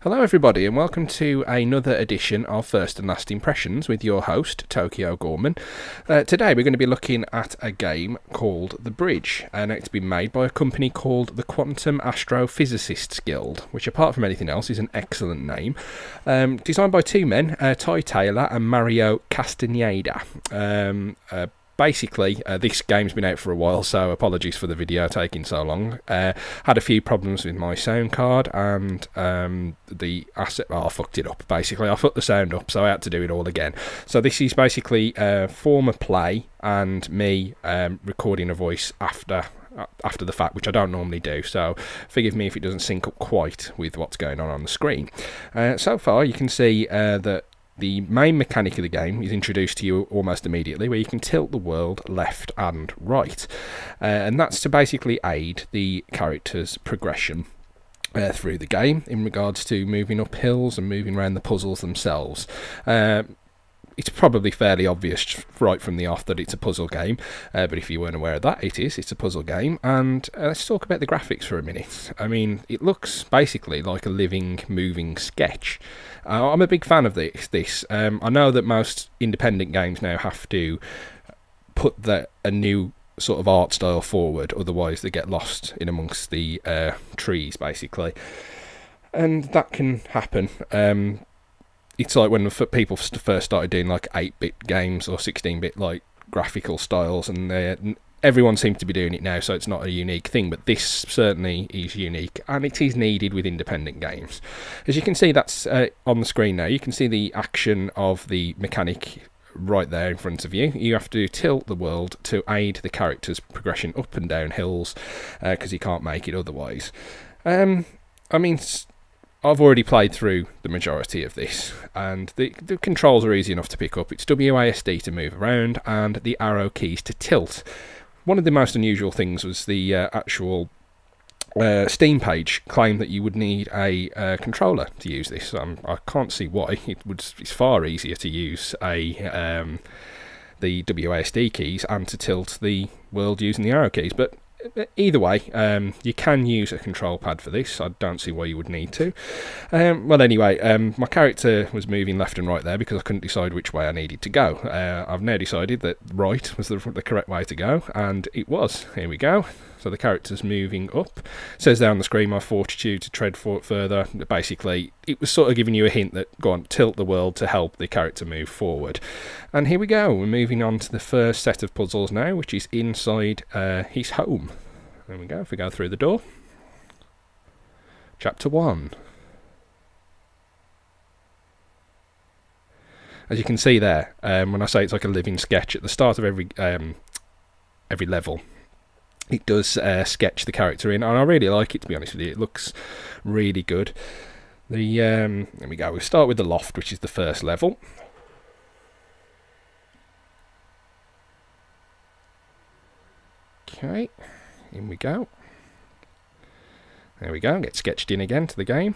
Hello everybody and welcome to another edition of First and Last Impressions with your host, Tokyo Gorman. Today we're going to be looking at a game called The Bridge, and it's been made by a company called the Quantum Astrophysicists Guild, which apart from anything else is an excellent name. Designed by two men, Ty Taylor and Mario Castaneda. Basically, this game's been out for a while, so apologies for the video taking so long. Had a few problems with my sound card and the asset. Well, I fucked it up, basically. I fucked the sound up, so I had to do it all again. So this is basically former play and me recording a voice after the fact, which I don't normally do, so forgive me if it doesn't sync up quite with what's going on the screen. So far, you can see that the main mechanic of the game is introduced to you almost immediately, where you can tilt the world left and right, and that's to basically aid the character's progression through the game in regards to moving up hills and moving around the puzzles themselves. It's probably fairly obvious right from the off that it's a puzzle game, but if you weren't aware of that, it's a puzzle game. And let's talk about the graphics for a minute. I mean, it looks basically like a living, moving sketch. I'm a big fan of this. I know that most independent games now have to put a new sort of art style forward, otherwise they get lost in amongst the trees, basically. And that can happen. It's like when people first started doing like 8-bit games or 16-bit like graphical styles, and everyone seems to be doing it now, so it's not a unique thing, but this certainly is unique, and it is needed with independent games. As you can see, that's on the screen now. You can see the action of the mechanic right there in front of you. You have to tilt the world to aid the character's progression up and down hills, because he can't make it otherwise. I mean, I've already played through the majority of this, and the controls are easy enough to pick up. It's WASD to move around, and the arrow keys to tilt. One of the most unusual things was the actual Steam page claimed that you would need a controller to use this. I can't see why. It's far easier to use the WASD keys and to tilt the world using the arrow keys, but either way, you can use a control pad for this. I don't see why you would need to. Well, anyway, my character was moving left and right there because I couldn't decide which way I needed to go. I've now decided that right was the correct way to go, and it was. Here we go. So the character's moving up. It says there on the screen, my fortitude to tread further. Basically, it was sort of giving you a hint that, go on, tilt the world to help the character move forward. And here we go. We're moving on to the first set of puzzles now, which is inside his home. There we go. If we go through the door. Chapter 1. As you can see there, when I say it's like a living sketch, at the start of every level, it does sketch the character in, and I really like it, to be honest with you. It looks really good. There we go. We'll start with the loft, which is the first level. Okay, in we go. There we go. Get sketched in again to the game.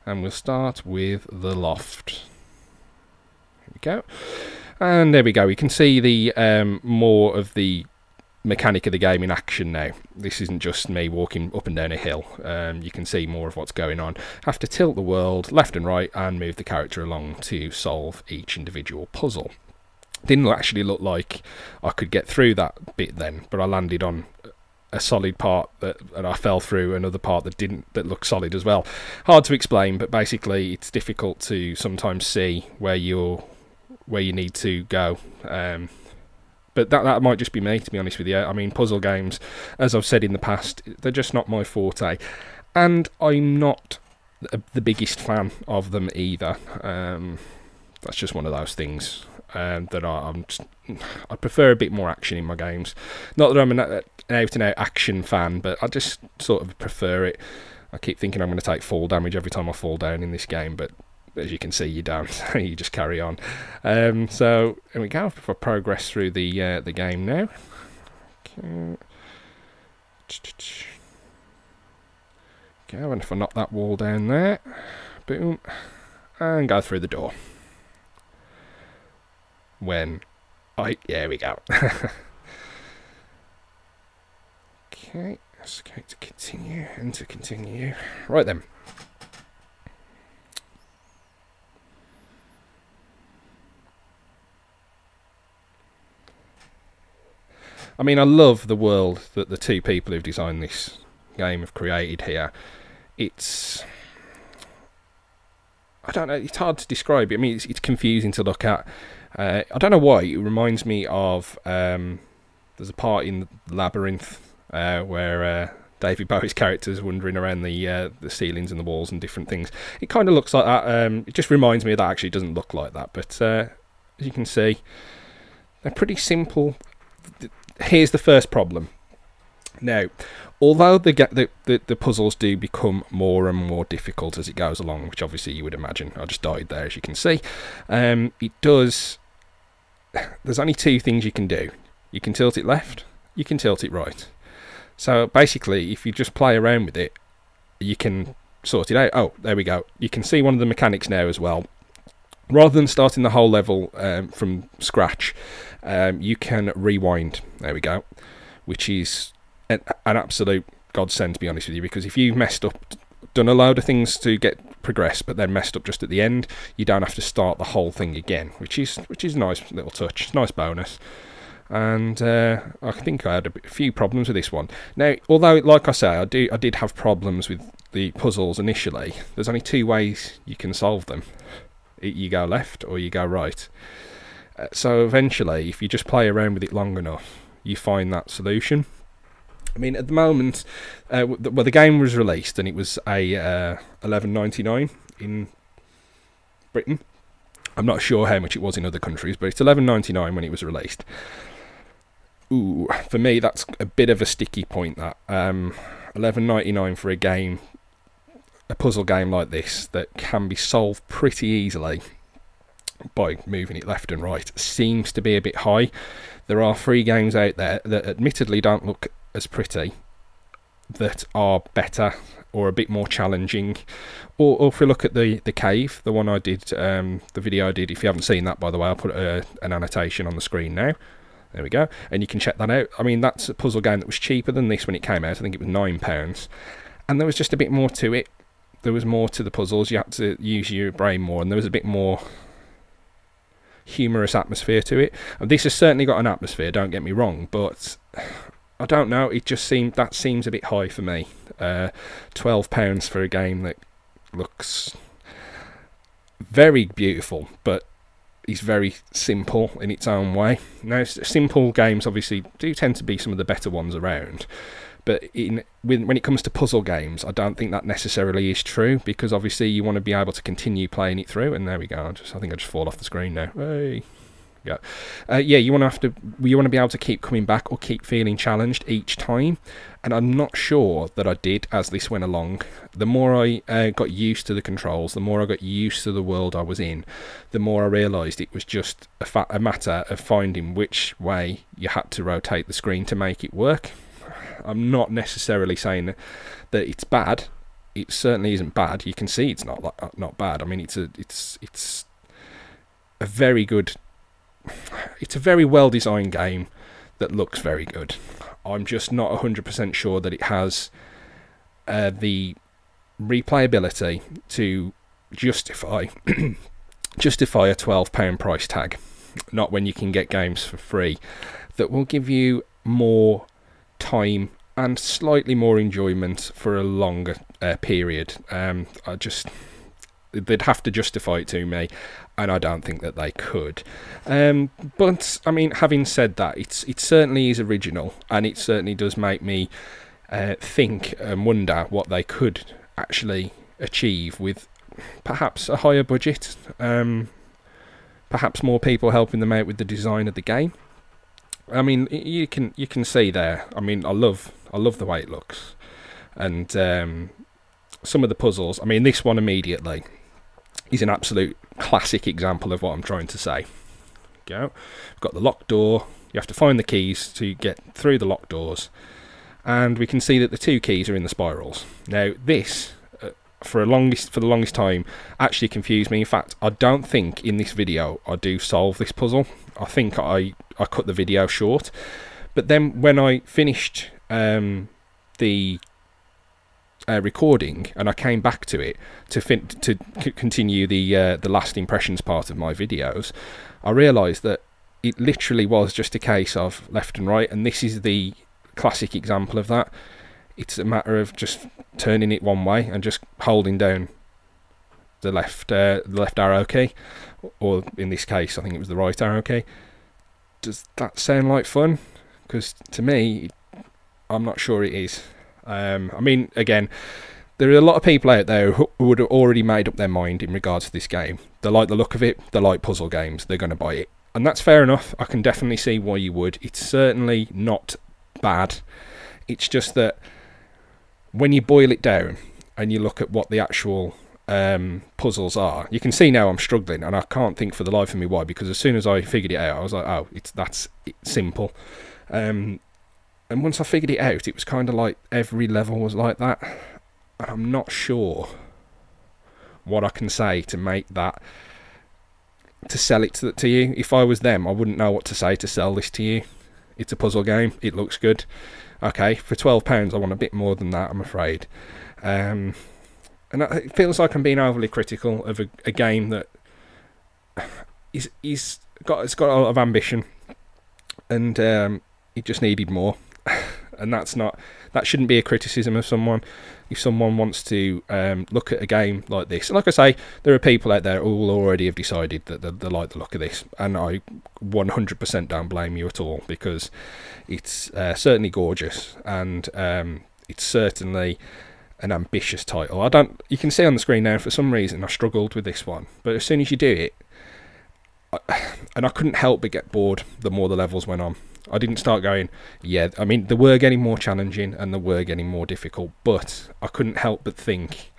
And we'll start with the loft. Here we go. And there we go. We can see the more of the mechanic of the game in action now. This isn't just me walking up and down a hill. You can see more of what's going on. Have to tilt the world left and right and move the character along to solve each individual puzzle. Didn't actually look like I could get through that bit then, but I landed on a solid part and I fell through another part that looked solid as well. Hard to explain, but basically it's difficult to sometimes see where you need to go. But that might just be me, to be honest with you. I mean, puzzle games, as I've said in the past, they're just not my forte. And I'm not the biggest fan of them either. That's just one of those things that I prefer a bit more action in my games. Not that I'm an out-and-out action fan, but I just sort of prefer it. I keep thinking I'm going to take fall damage every time I fall down in this game, but as you can see, you don't. You just carry on. So here we go. If I progress through the game now. Okay. And if I knock that wall down there, boom, and go through the door. Here we go. Okay. Let's go to continue and to continue. Right then. I mean, I love the world that the two people who've designed this game have created here. It's... I don't know, it's hard to describe it. I mean, it's confusing to look at. I don't know why. It reminds me of... there's a part in Labyrinth where David Bowie's character is wandering around the ceilings and the walls and different things. It kind of looks like that. It just reminds me of that. Actually, it doesn't look like that. But as you can see, they're pretty simple. Here's the first problem. Now, although the puzzles do become more and more difficult as it goes along, which obviously you would imagine, I just died there as you can see, it does... There's only two things you can do. You can tilt it left, you can tilt it right. So basically, if you just play around with it, you can sort it out. Oh, there we go. You can see one of the mechanics now as well. Rather than starting the whole level from scratch, you can rewind. There we go. Which is an absolute godsend, to be honest with you, because if you've messed up, done a load of things to get progress, but then messed up just at the end, you don't have to start the whole thing again, which is a nice little touch, nice bonus. And I think I had a few problems with this one. Now, although, like I say, I did have problems with the puzzles initially, there's only two ways you can solve them. You go left or you go right. So eventually, if you just play around with it long enough, you find that solution. I mean, at the moment, the game was released and it was a $11.99 in Britain. I'm not sure how much it was in other countries, but it's $11.99 when it was released. Ooh, for me, that's a bit of a sticky point. That $11.99 for a puzzle game like this that can be solved pretty easily by moving it left and right seems to be a bit high. There are free games out there that admittedly don't look as pretty, that are better or a bit more challenging. Or if we look at the cave, the one I did, the video I did, if you haven't seen that, by the way, I'll put an annotation on the screen now. There we go, and you can check that out. I mean, that's a puzzle game that was cheaper than this when it came out. I think it was £9, and there was just a bit more to it. There was more to the puzzles. You had to use your brain more, and there was a bit more humorous atmosphere to it. And this has certainly got an atmosphere, don't get me wrong, but I don't know, it just seems a bit high for me. £12 for a game that looks very beautiful, but is very simple in its own way. Now, simple games obviously do tend to be some of the better ones around, but when it comes to puzzle games, I don't think that necessarily is true, because obviously you want to be able to continue playing it through. And there we go. I think I just fall off the screen now. Hey. Yeah, you want to be able to keep coming back or keep feeling challenged each time, and I'm not sure that I did as this went along. The more I got used to the controls, the more I got used to the world I was in, the more I realised it was just a matter of finding which way you had to rotate the screen to make it work. I'm not necessarily saying that it's bad. It certainly isn't bad. You can see it's not bad. I mean, it's a very good. It's a very well designed game that looks very good. I'm just not 100% sure that it has the replayability to justify a £12 price tag. Not when you can get games for free that will give you more time and slightly more enjoyment for a longer period. They'd have to justify it to me, and I don't think that they could. But I mean, having said that, it certainly is original, and it certainly does make me think and wonder what they could actually achieve with perhaps a higher budget, perhaps more people helping them out with the design of the game. I mean, you can see there. I mean, I love the way it looks, and some of the puzzles. I mean, this one immediately is an absolute classic example of what I'm trying to say. Go. We've got the locked door. You have to find the keys to get through the locked doors, and we can see that the two keys are in the spirals. Now, this for the longest time actually confused me. In fact, I don't think in this video I do solve this puzzle. I think I cut the video short. But then when I finished the recording and I came back to it to continue the last impressions part of my videos, I realised that it literally was just a case of left and right, and this is the classic example of that. It's a matter of just turning it one way and just holding down the left arrow key, or in this case I think it was the right arrow key. Does that sound like fun? Because to me, I'm not sure it is. I mean, again, there are a lot of people out there who would have already made up their mind in regards to this game. They like the look of it, they like puzzle games, they're going to buy it. And that's fair enough. I can definitely see why you would. It's certainly not bad. It's just that when you boil it down and you look at what the actual puzzles are, you can see now I'm struggling, and I can't think for the life of me why, because as soon as I figured it out, I was like, oh, that's simple. And once I figured it out, it was kind of like every level was like that. And I'm not sure what I can say to make that, to sell it to you. If I was them, I wouldn't know what to say to sell this to you. It's a puzzle game. It looks good. Okay, for £12, I want a bit more than that, I'm afraid. And it feels like I'm being overly critical of a game that it's got a lot of ambition, and it just needed more. And that shouldn't be a criticism of someone. If someone wants to look at a game like this, and like I say, there are people out there who will already have decided that they like the look of this, and I 100% don't blame you at all, because it's certainly gorgeous, and it's certainly an ambitious title. You can see on the screen now, for some reason I struggled with this one, but as soon as you do it, and I couldn't help but get bored the more the levels went on. I didn't start going, yeah, I mean, they were getting more challenging and they were getting more difficult, but I couldn't help but think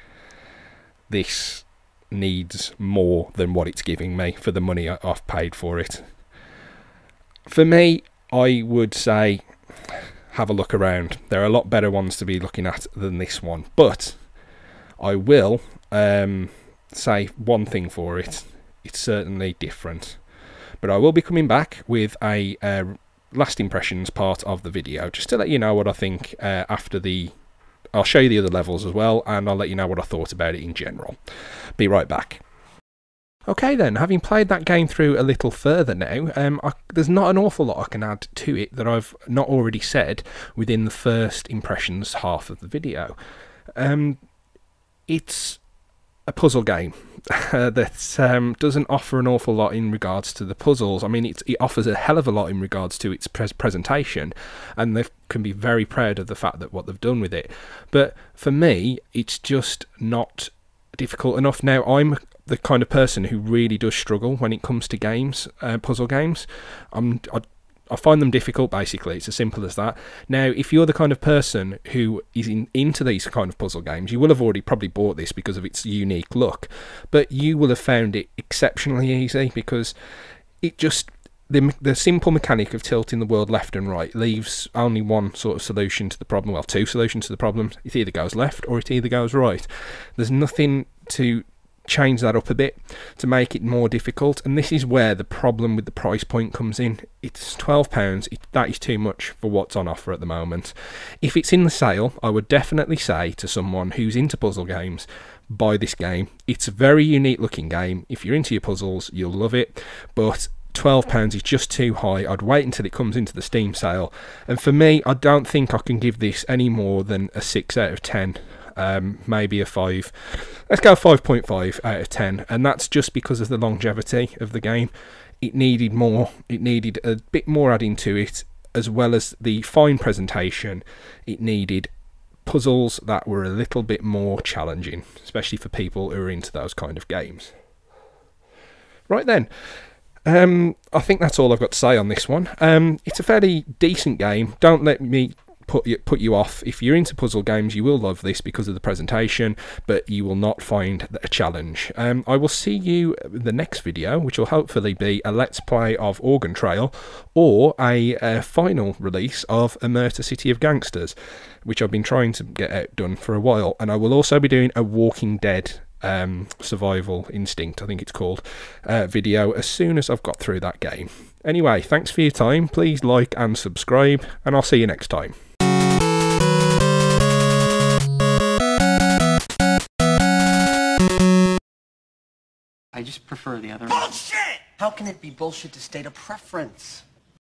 this needs more than what it's giving me for the money I've paid for it. For me, I would say have a look around. There are a lot better ones to be looking at than this one, but I will say one thing for it. It's certainly different. But I will be coming back with a last impressions part of the video, just to let you know what I think after I'll show you the other levels as well, and I'll let you know what I thought about it in general. Be right back. Okay then, having played that game through a little further now, there's not an awful lot I can add to it that I've not already said within the first impressions half of the video. It's a puzzle game that doesn't offer an awful lot in regards to the puzzles. I mean, it offers a hell of a lot in regards to its presentation, and they can be very proud of the fact that what they've done with it. But for me, it's just not difficult enough. Now, I'm the kind of person who really does struggle when it comes to games, puzzle games. I find them difficult, basically. It's as simple as that. Now, if you're the kind of person who is into these kind of puzzle games, you will have already probably bought this because of its unique look, but you will have found it exceptionally easy, because it just, the simple mechanic of tilting the world left and right leaves only one sort of solution to the problem. Well, two solutions to the problem. It either goes left or it either goes right. There's nothing to change that up a bit to make it more difficult, and this is where the problem with the price point comes in. It's £12. That is too much for what's on offer at the moment. If it's in the sale, I would definitely say to someone who's into puzzle games, buy this game. It's a very unique looking game. If you're into your puzzles, you'll love it, but £12 is just too high. I'd wait until it comes into the Steam sale, and for me, I don't think I can give this any more than a 6 out of 10. Maybe a 5. Let's go 5.5 out of 10, and that's just because of the longevity of the game. It needed more. It needed a bit more adding to it, as well as the fine presentation. It needed puzzles that were a little bit more challenging, especially for people who are into those kind of games. Right then, I think that's all I've got to say on this one. It's a fairly decent game. Don't let me put you off. If you're into puzzle games, you will love this because of the presentation, but you will not find a challenge. I will see you the next video, which will hopefully be a let's play of Organ Trail, or a final release of A Murder City of Gangsters, which I've been trying to get out done for a while. And I will also be doing a Walking Dead Survival Instinct, I think it's called, video as soon as I've got through that game. Anyway, thanks for your time. Please like and subscribe, and I'll see you next time. just prefer the other one. Bullshit! How can it be bullshit to state a preference?